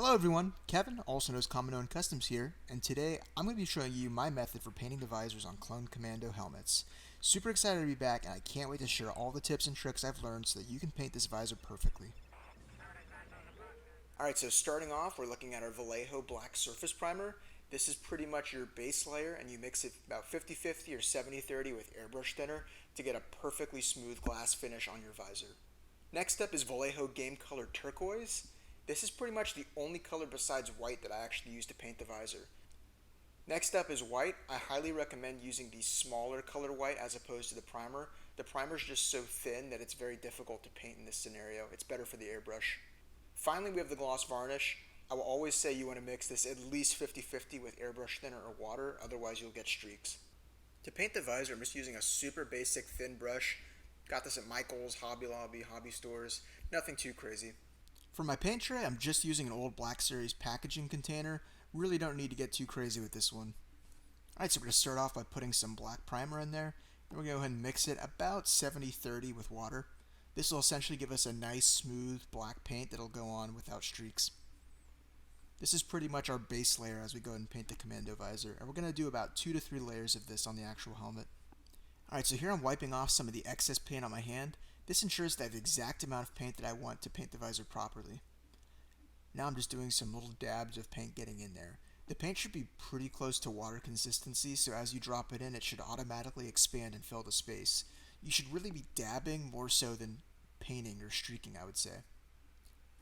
Hello everyone, Kevin, also known as Kaminoan Customs here, and today I'm going to be showing you my method for painting the visors on clone Commando helmets. Super excited to be back, and I can't wait to share all the tips and tricks I've learned so that you can paint this visor perfectly. Alright, so starting off, we're looking at our Vallejo Black Surface Primer. This is pretty much your base layer, and you mix it about 50-50 or 70-30 with Airbrush Thinner to get a perfectly smooth glass finish on your visor. Next up is Vallejo Game Color Turquoise. This is pretty much the only color besides white that I actually use to paint the visor. Next up is white. I highly recommend using the smaller color white as opposed to the primer. The primer is just so thin that it's very difficult to paint in this scenario. It's better for the airbrush. Finally, we have the gloss varnish. I will always say you want to mix this at least 50-50 with airbrush thinner or water, otherwise you'll get streaks. To paint the visor, I'm just using a super basic thin brush. Got this at Michael's, Hobby Lobby, hobby stores. Nothing too crazy. For my paint tray, I'm just using an old Black Series packaging container. Really don't need to get too crazy with this one. Alright, so we're going to start off by putting some black primer in there. Then we're going to go ahead and mix it about 70-30 with water. This will essentially give us a nice smooth black paint that'll go on without streaks. This is pretty much our base layer as we go ahead and paint the Commando visor. And we're going to do about 2 to 3 layers of this on the actual helmet. Alright, so here I'm wiping off some of the excess paint on my hand. This ensures that I have the exact amount of paint that I want to paint the visor properly. Now I'm just doing some little dabs of paint getting in there. The paint should be pretty close to water consistency, so as you drop it in, it should automatically expand and fill the space. You should really be dabbing more so than painting or streaking, I would say.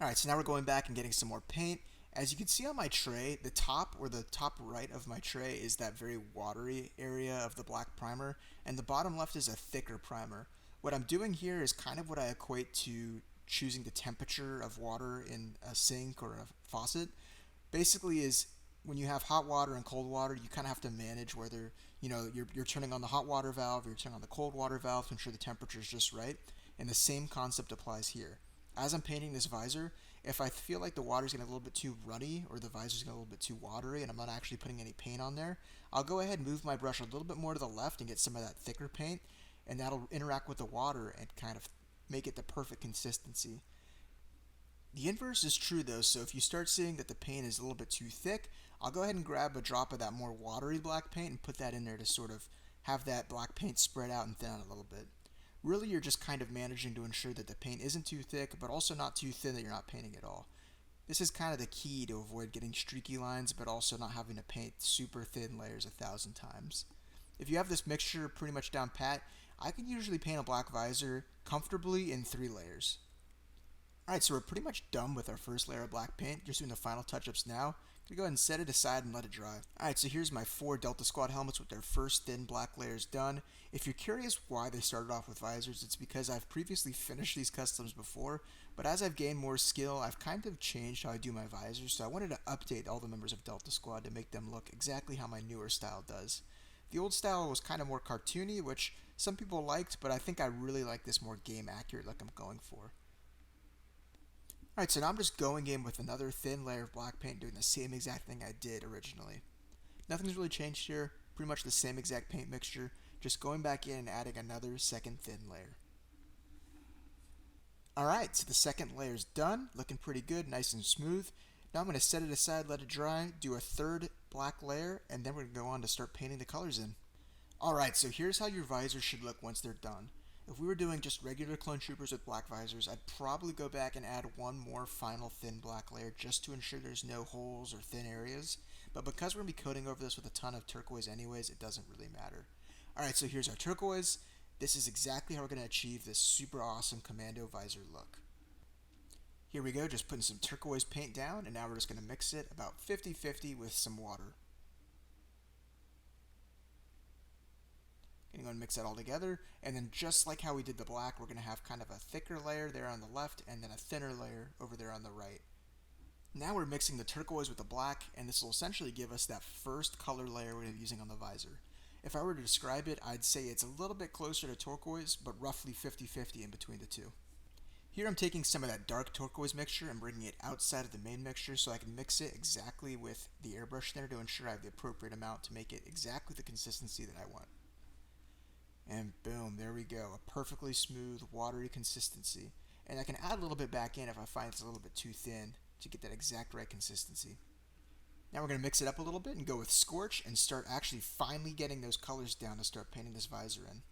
Alright, so now we're going back and getting some more paint. As you can see on my tray, the top right of my tray is that very watery area of the black primer, and the bottom left is a thicker primer. What I'm doing here is kind of what I equate to choosing the temperature of water in a sink or a faucet. Basically is when you have hot water and cold water, you kind of have to manage whether you're turning on the hot water valve or you're turning on the cold water valve to ensure the temperature is just right. And the same concept applies here. As I'm painting this visor, if I feel like the water's getting a little bit too runny or the visor's getting a little bit too watery and I'm not actually putting any paint on there, I'll go ahead and move my brush a little bit more to the left and get some of that thicker paint, and that'll interact with the water and kind of make it the perfect consistency. The inverse is true though, so if you start seeing that the paint is a little bit too thick, I'll go ahead and grab a drop of that more watery black paint and put that in there to sort of have that black paint spread out and thin out a little bit. Really, you're just kind of managing to ensure that the paint isn't too thick, but also not too thin that you're not painting at all. This is kind of the key to avoid getting streaky lines, but also not having to paint super thin layers 1,000 times. If you have this mixture pretty much down pat, I can usually paint a black visor comfortably in 3 layers. Alright, so we're pretty much done with our first layer of black paint. Just doing the final touch-ups now. I'm going to go ahead and set it aside and let it dry. Alright, so here's my 4 Delta Squad helmets with their first thin black layers done. If you're curious why they started off with visors, it's because I've previously finished these customs before, but as I've gained more skill, I've kind of changed how I do my visors, so I wanted to update all the members of Delta Squad to make them look exactly how my newer style does. The old style was kind of more cartoony, which some people liked, but I think I really like this more game accurate look I'm going for. Alright, so now I'm just going in with another thin layer of black paint, doing the same exact thing I did originally. Nothing's really changed here, pretty much the same exact paint mixture, just going back in and adding another second thin layer. Alright, so the second layer's done, looking pretty good, nice and smooth. Now I'm going to set it aside, let it dry, do a third black layer, and then we're going to go on to start painting the colors in. Alright, so here's how your visors should look once they're done. If we were doing just regular clone troopers with black visors, I'd probably go back and add one more final thin black layer just to ensure there's no holes or thin areas. But because we're going to be coating over this with a ton of turquoise anyways, it doesn't really matter. Alright, so here's our turquoise. This is exactly how we're going to achieve this super awesome Commando visor look. Here we go, just putting some turquoise paint down, and now we're just going to mix it about 50-50 with some water. Going to mix that all together, and then just like how we did the black, we're going to have kind of a thicker layer there on the left and then a thinner layer over there on the right. Now we're mixing the turquoise with the black, and this will essentially give us that first color layer we're going to be using on the visor. If I were to describe it, I'd say it's a little bit closer to turquoise, but roughly 50-50 in between the two. Here I'm taking some of that dark turquoise mixture and bringing it outside of the main mixture so I can mix it exactly with the airbrush thinner to ensure I have the appropriate amount to make it exactly the consistency that I want. And boom, there we go, a perfectly smooth, watery consistency. And I can add a little bit back in if I find it's a little bit too thin. to get that exact right consistency. Now we're going to mix it up a little bit and go with Scorch and start actually finally getting those colors down to start painting this visor in.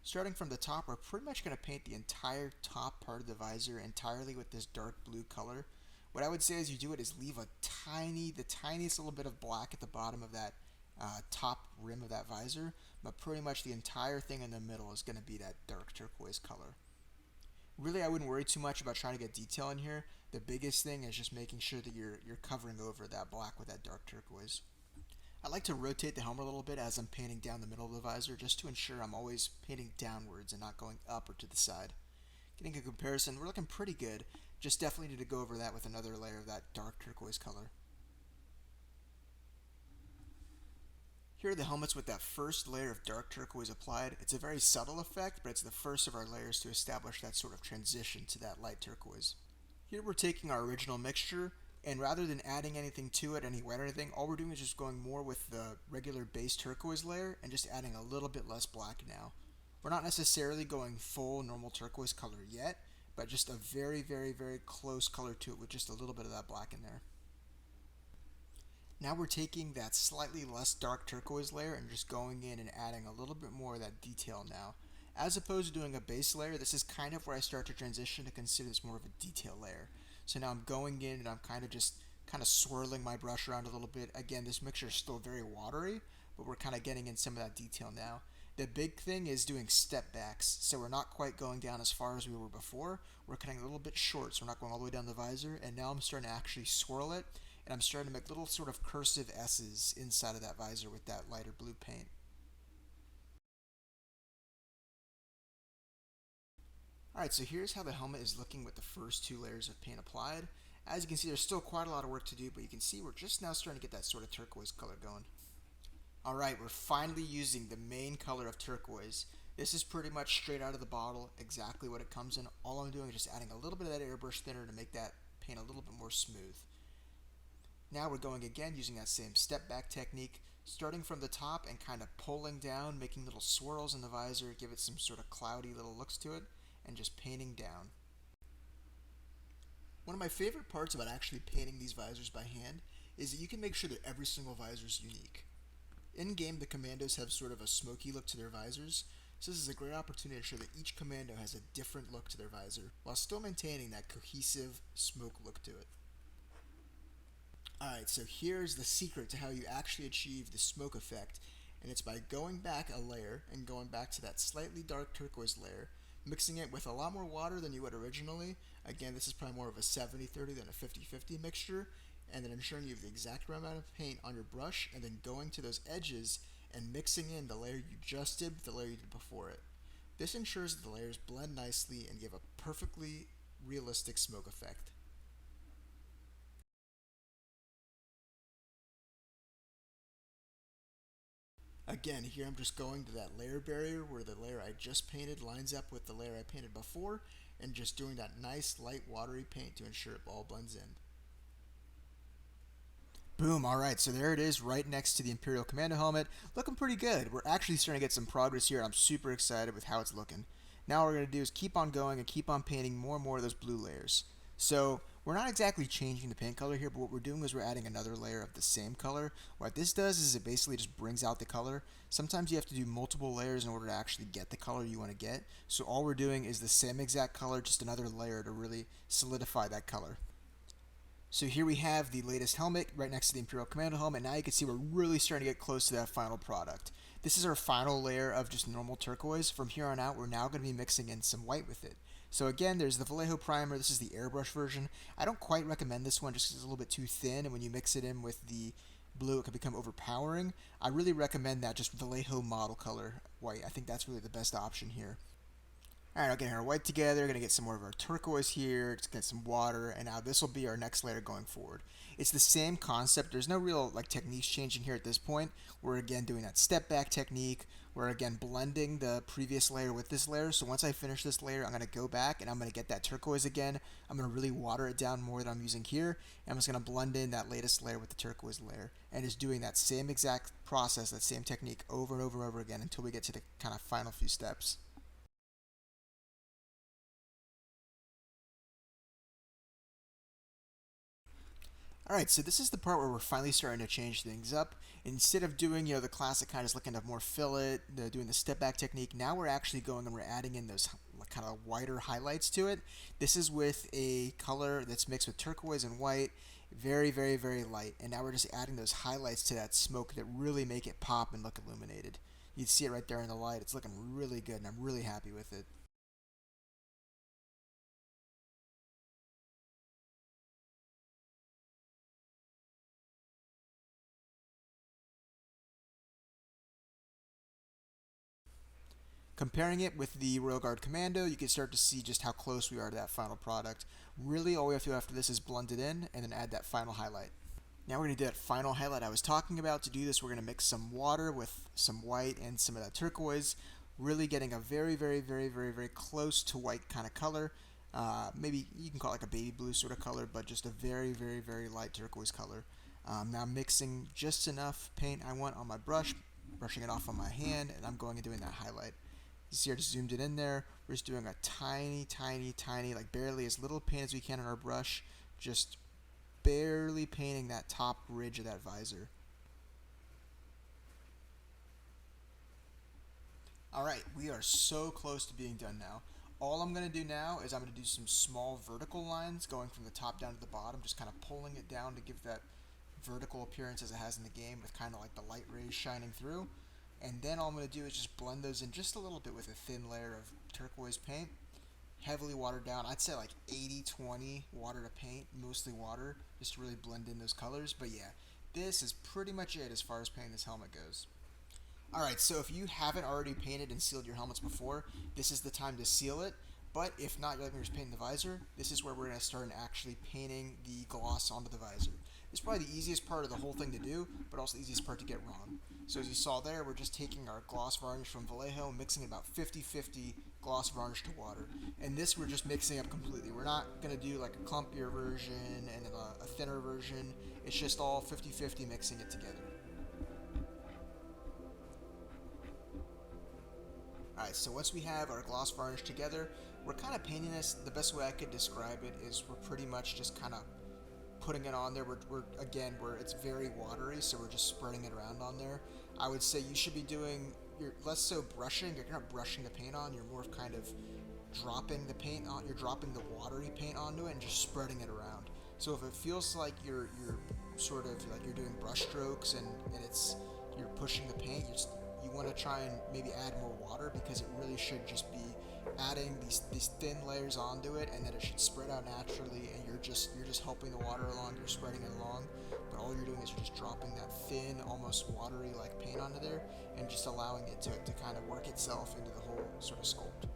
Starting from the top, we're pretty much going to paint the entire top part of the visor entirely with this dark blue color. What I would say as you do it is leave the tiniest little bit of black at the bottom of that top rim of that visor, but pretty much the entire thing in the middle is going to be that dark turquoise color. Really, I wouldn't worry too much about trying to get detail in here. The biggest thing is just making sure that you're covering over that black with that dark turquoise. I like to rotate the helmet a little bit as I'm painting down the middle of the visor just to ensure I'm always painting downwards and not going up or to the side. Getting a comparison, we're looking pretty good. Just definitely need to go over that with another layer of that dark turquoise color. Here are the helmets with that first layer of dark turquoise applied. It's a very subtle effect, but it's the first of our layers to establish that sort of transition to that light turquoise. Here we're taking our original mixture, and rather than adding anything to it, any white or anything, all we're doing is just going more with the regular base turquoise layer and just adding a little bit less black now. We're not necessarily going full normal turquoise color yet, but just a very close color to it with just a little bit of that black in there. Now we're taking that slightly less dark turquoise layer and just going in and adding a little bit more of that detail now. As opposed to doing a base layer, this is kind of where I start to transition to consider this more of a detail layer. So now I'm going in and I'm kind of swirling my brush around a little bit. Again, this mixture is still very watery, but we're kind of getting in some of that detail now. The big thing is doing step backs, so we're not quite going down as far as we were before. We're cutting a little bit short, so we're not going all the way down the visor, and now I'm starting to actually swirl it, and I'm starting to make little sort of cursive S's inside of that visor with that lighter blue paint. Alright, so here's how the helmet is looking with the first two layers of paint applied. As you can see, there's still quite a lot of work to do, but you can see we're just now starting to get that sort of turquoise color going. Alright, we're finally using the main color of turquoise. This is pretty much straight out of the bottle, exactly what it comes in. All I'm doing is just adding a little bit of that airbrush thinner to make that paint a little bit more smooth. Now we're going again using that same step back technique, starting from the top and kind of pulling down, making little swirls in the visor, give it some sort of cloudy little looks to it, and just painting down. One of my favorite parts about actually painting these visors by hand is that you can make sure that every single visor is unique. In-game, the Commandos have sort of a smoky look to their visors, so this is a great opportunity to show that each Commando has a different look to their visor, while still maintaining that cohesive smoke look to it. Alright, so here's the secret to how you actually achieve the smoke effect, and it's by going back a layer and going back to that slightly dark turquoise layer, mixing it with a lot more water than you would originally. Again, this is probably more of a 70-30 than a 50-50 mixture, and then ensuring you have the exact right amount of paint on your brush, and then going to those edges and mixing in the layer you just did with the layer you did before it. This ensures that the layers blend nicely and give a perfectly realistic smoke effect. Again, here I'm just going to that layer barrier where the layer I just painted lines up with the layer I painted before, and just doing that nice light watery paint to ensure it all blends in. Boom, alright, so there it is right next to the Imperial Commando helmet. Looking pretty good. We're actually starting to get some progress here, and I'm super excited with how it's looking. Now what we're going to do is keep on going and keep on painting more and more of those blue layers. So we're not exactly changing the paint color here, but what we're doing is we're adding another layer of the same color. What this does is it basically just brings out the color. Sometimes you have to do multiple layers in order to actually get the color you want to get. So all we're doing is the same exact color, just another layer to really solidify that color. So here we have the latest helmet right next to the Imperial Commando helmet. Now you can see we're really starting to get close to that final product. This is our final layer of just normal turquoise. From here on out, we're now going to be mixing in some white with it. So again, there's the Vallejo primer. This is the airbrush version. I don't quite recommend this one just because it's a little bit too thin, and when you mix it in with the blue, it can become overpowering. I really recommend that just Vallejo model color white. I think that's really the best option here. Alright, I'll get our white together, gonna get some more of our turquoise here, just get some water, and now this will be our next layer going forward. It's the same concept, there's no real techniques changing here at this point. We're again doing that step back technique, we're again blending the previous layer with this layer, so once I finish this layer, I'm gonna go back and I'm gonna get that turquoise again, I'm gonna really water it down more than I'm using here, and I'm just gonna blend in that latest layer with the turquoise layer, and just doing that same exact process, that same technique over and over and over again until we get to the kind of final few steps. Alright, so this is the part where we're finally starting to change things up. Instead of doing, the classic kind of just looking at more fillet, doing the step back technique, now we're actually going and we're adding in those kind of whiter highlights to it. This is with a color that's mixed with turquoise and white, very, very, very light. And now we're just adding those highlights to that smoke that really make it pop and look illuminated. You can see it right there in the light. It's looking really good, and I'm really happy with it. Comparing it with the Royal Guard Commando, you can start to see just how close we are to that final product. Really, all we have to do after this is blend it in and then add that final highlight. Now we're going to do that final highlight I was talking about. To do this, we're going to mix some water with some white and some of that turquoise, really getting a very, very, very, very, very close to white kind of color. Maybe you can call it like a baby blue sort of color, but just a very, very, very light turquoise color. Now I'm mixing just enough paint I want on my brush, brushing it off on my hand, and I'm going and doing that highlight. You see I just zoomed it in there. We're just doing a tiny, tiny, tiny, like barely as little paint as we can on our brush, just barely painting that top ridge of that visor. Alright, we are so close to being done now. All I'm going to do now is I'm going to do some small vertical lines going from the top down to the bottom, just kind of pulling it down to give that vertical appearance as it has in the game with kind of like the light rays shining through. And then all I'm going to do is just blend those in just a little bit with a thin layer of turquoise paint, heavily watered down. I'd say like 80-20 water to paint, mostly water, just to really blend in those colors. But yeah, this is pretty much it as far as painting this helmet goes. Alright, so if you haven't already painted and sealed your helmets before, this is the time to seal it. But if not, you're like me just painting the visor, this is where we're going to start actually painting the gloss onto the visor. It's probably the easiest part of the whole thing to do, but also the easiest part to get wrong. So as you saw there, we're just taking our gloss varnish from Vallejo and mixing about 50-50 gloss varnish to water. And this we're just mixing up completely. We're not going to do like a clumpier version and a thinner version. It's just all 50-50 mixing it together. Alright, so once we have our gloss varnish together, we're kind of painting this. The best way I could describe it is we're pretty much just kind of putting it on there. We're it's very watery, so we're just spreading it around on there. I would say you should be doing, you're less so brushing, you're not brushing the paint on, you're more kind of dropping the paint on, you're dropping the watery paint onto it and just spreading it around. So if it feels like you're sort of like you're doing brush strokes and it's you're pushing the paint, you want to try and maybe add more water because it really should just be adding these thin layers onto it, and then it should spread out naturally, and you're just helping the water along, you're spreading it along, but all you're doing is you're just dropping that thin, almost watery like paint onto there and just allowing it to kind of work itself into the whole sort of sculpt.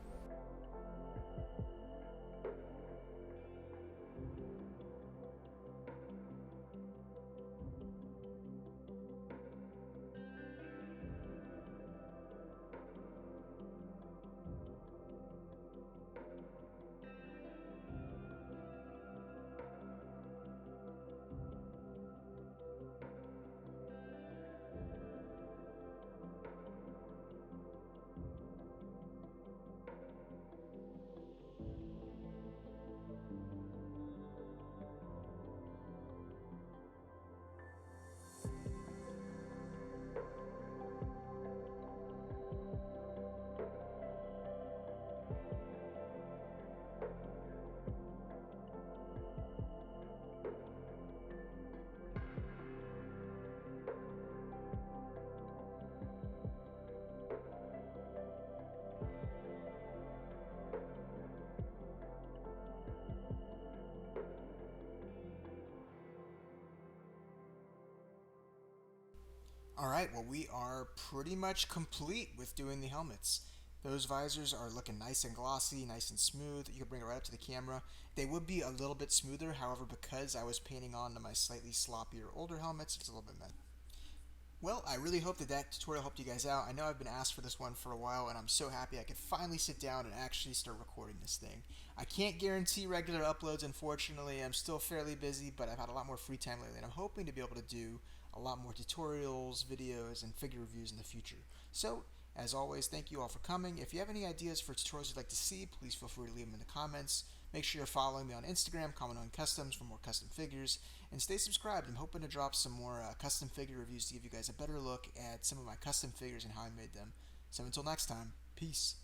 Alright, well, we are pretty much complete with doing the helmets. Those visors are looking nice and glossy, nice and smooth. You can bring it right up to the camera. They would be a little bit smoother, however, because I was painting on to my slightly sloppier older helmets, it's a little bit mad. Well, I really hope that that tutorial helped you guys out. I know I've been asked for this one for a while, and I'm so happy I could finally sit down and actually start recording this thing. I can't guarantee regular uploads, unfortunately. I'm still fairly busy, but I've had a lot more free time lately, and I'm hoping to be able to do a lot more tutorials, videos, and figure reviews in the future. So, as always, thank you all for coming. If you have any ideas for tutorials you'd like to see, please feel free to leave them in the comments. Make sure you're following me on Instagram, Kaminoan Customs, for more custom figures, and stay subscribed. I'm hoping to drop some more custom figure reviews to give you guys a better look at some of my custom figures and how I made them. So until next time, peace.